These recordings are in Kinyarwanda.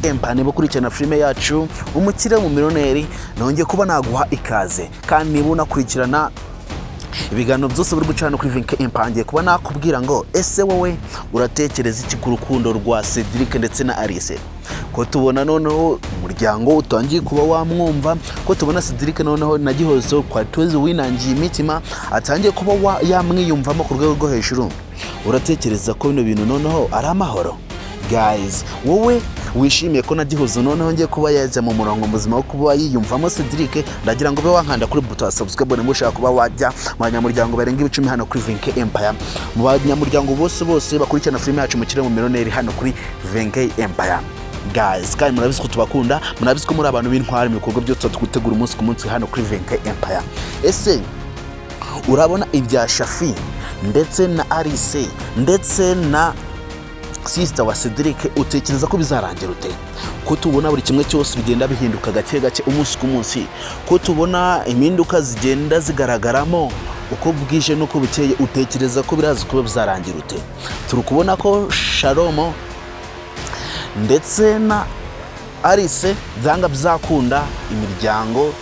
Empire niba ukurikirana filime yacu Umukirire nongeye kuba naguha ikaze kandi niba unakurikirana ibiganiro byose biri gucana kuri Empire ngiye kuba nakubwira ngo ese wowe uratekereza iki ku rukundo rwa Cedric ndetse na Arice ko tubona noneho umuryango utangiye kuba wamwumva ko tubona Cedric noneho na Gihozo kwa tuzi winangiye imitima atangiye kuba yamwiyumvamo ku rwego rwo hejuru uratekereza ko bino bintu noneho ari amahoro guys wowe wishimiye ko na Gihozo noneho ngiye kuba yaje mu murongo muzima wo kuba yiyumvamo Cedric ndagira ngo be wankanda kuri buto ya subscribe ne mushaka kuba wajya mu banyamuryango barenga 10 hano kuri Empire mu banyamuryango bose bakurikirana filime yacu Umukirire hano kuri Empire guys kandi murabizi ko tubakunda murabizi ko muri abantu b'intwari mu bikorwa byose tugutegura umunsi ku munsi hano kuri Empire ese urabona ibya Shafi ndetse na Arice ndetse na sister wa Cedric utekereza ko bizarangira ute ko tubona buri kimwe cyose bigenda bihinduka gake gake umunsi ku munsi ko tubona impinduka zigenda zigaragaramo uko bwije nuko bukeye utekereza ko birazi kuba bizarangira ute turi kubona ko Sharomo ndetse na Arice byanga bizakunda imiryango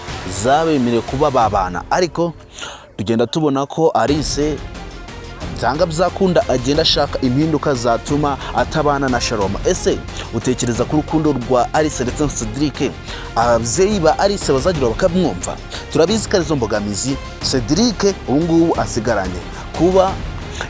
zabemere kuba babana ariko tugenda tubona ko Arice byanga bizakunda agenda ashaka impinduka zatuma atabana na Sharomo ese utekereza ku rukundo rwa Arice ndetse na Cedric abavyeyi ba Arice bazagira bakamwumva turabizi karizo mbogamizi Cedric ubungubu asigaranye kuba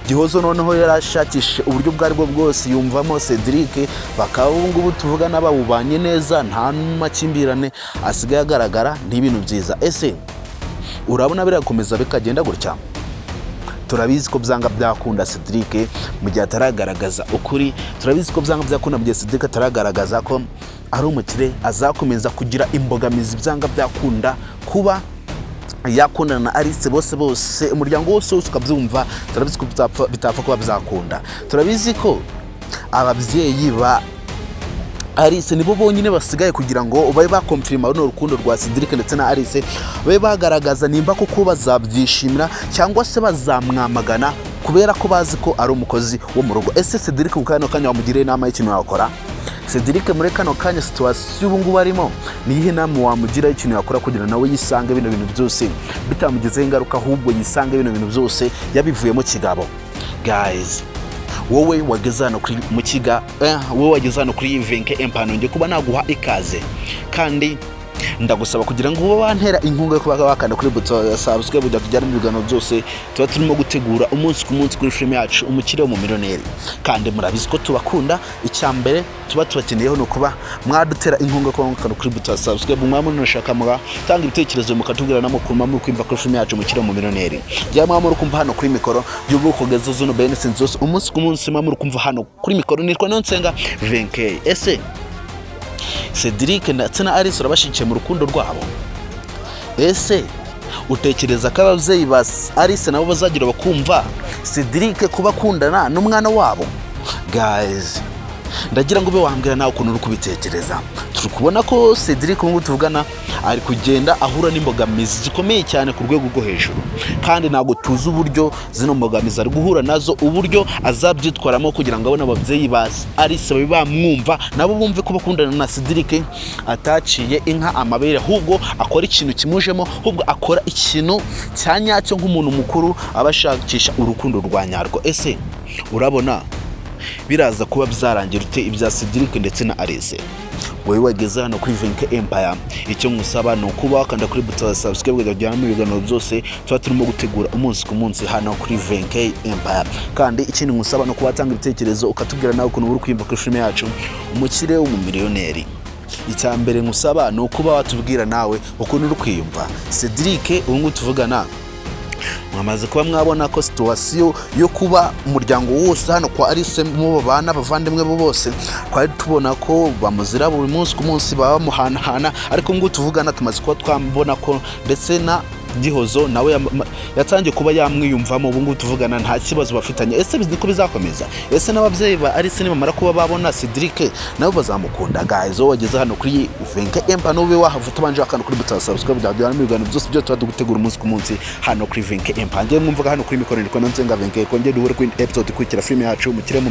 Gihozo noneho yarashakishe uburyo bwari bwo bwose yumvamo Cedric bakaba ubungubu tuvuga n'ababubanye neza nta makimbirane asigaye agaragara n'ibintu byiza ese urabona birakomeza bikagenda gutya turabizi ko byanga byakunda Cedric mu gihe ataragaragaza ukuri turabizi ko byanga byakunda mu gihe Cedric ataragaragaza ko ari umukire azakomeza kugira imbogamizi byanga byakunda kuba yakundana na Arice bose umuryango wose ukabyumva turabizi ko bitapfa kuba byakunda turabizi ko ababyeyi ba Arice nibo bonyine basigaye kugira ngo babe bakonfirma no rukundo rwa Cedric ndetse na Arice babe bagaragaza nimba ko bazabyishimira cyangwa se bazamwamagana kubera ko bazi ko ari umukozi wo mu rugo ese Cedric ukano kanya wamugirire inama y'ikintu yakora Cedric muri kano kanya situation ubu ngubu arimo niyihe nama wamugira ikintu yakora kugira nawe yisange bino bintu byose bitamugizeho ingaruka ahubwo yisange bino bintu byose yabivuyemo kigabo guys wowe wageze hano kuri Mukiga wowe wageze hano kuri Empire nongeye kuba naguha ikaze kandi ndagusaba kugira ngo ube wantera inkunga yo kuba wakanda kuri buto subscribe kujya tujyana mu biganiro byose tuba turimo gutegura umunsi ku munsi kuri filime yacu Umukirire kandi murabizi ko tubakunda icyambere tuba tubakeneyeho no kuba mwadutera inkunga ko wakanda kuri buto subscribe mwamwe nashaka muga tanga ibitekerezo mukatubwira namakuru mu kwimba kuri filime yacu Umukirire jya mwamwe ukumva hano kuri mikoro y'ubuko gezo zo no benefits zose umunsi ku munsi mwamwe ukumva hano kuri mikoro nitwa Nonsenga ese Cedric ndetse na Arice urabashikiye mu rukundo rwabo ese utekereza ko abavyeyi ba Arice nabo bazagira bakumva Cedric kuba kundana n'umwana wabo guys ndagira ngo be wambwira nawe ukuntu uri kubitekereza turi kubona ko Cedric ngo tuvugana ari kugenda ahura n'imbogamizi zikomeye cyane ku rwego rwo hejuru kandi nago tuzi uburyo zino mbogamizi ari guhura nazo uburyo azabyitwaramo kugira ngo abone abavyeyi ba Arice babe bamwumva nabo bumve ko bakundana na Cedric ataciye inka amabere ahubwo akora ikintu kimujemo ahubwo akora ikintu cyanyacyo nk'umuntu mukuru abashakisha urukundo rwa nyarwo ese urabona biraza kuba byarangira ute ibya Cedric ndetse na Arice wowe wageze hano kuri Empire icyo ngusaba no kuba wakanda kuri buto subscribe kujyana mu biganiro byose tuba turimo gutegura umunsi ku munsi hano kuri Empire kandi ikindi ngusaba no kuba tanga ibitekerezo ukatubwira nawe ukuntu uri kwimba kuri filime yacu Umukirire icyambere ngusaba no kuba watubwira nawe ukuntu uri kwiyumva Cedric ubu tuvugana mwamaze kuba mwabona ko situation yo kuba umuryango wose hano kwa Arice mu bana bavandimwe bose kwari tubona ko bamuzira buri munsi ku munsi baba muhanahana ariko ngo tuvugana tumaze kuba twambona ko ndetse na Gihozo nawe yatangiye kuba yamwiyumvamo ubu ngo tuvugana nta kibazo bafitanye ese biziko bizakomeza ese n'abavyeyi ba Arice nimamara kuba babona Cedric nabo bazamukunda guys wageze hano kuri Empire no be wahavuta banje akana kuri buto subscribe byajyana mu biganiro byose byo tubadugutegura umunsi ku munsi hano kuri Empire ngiye mwumvaga hano kuri mikoro ndiko Nonsenga kongera duhure kuri episode kwikira filime yacu Umukirire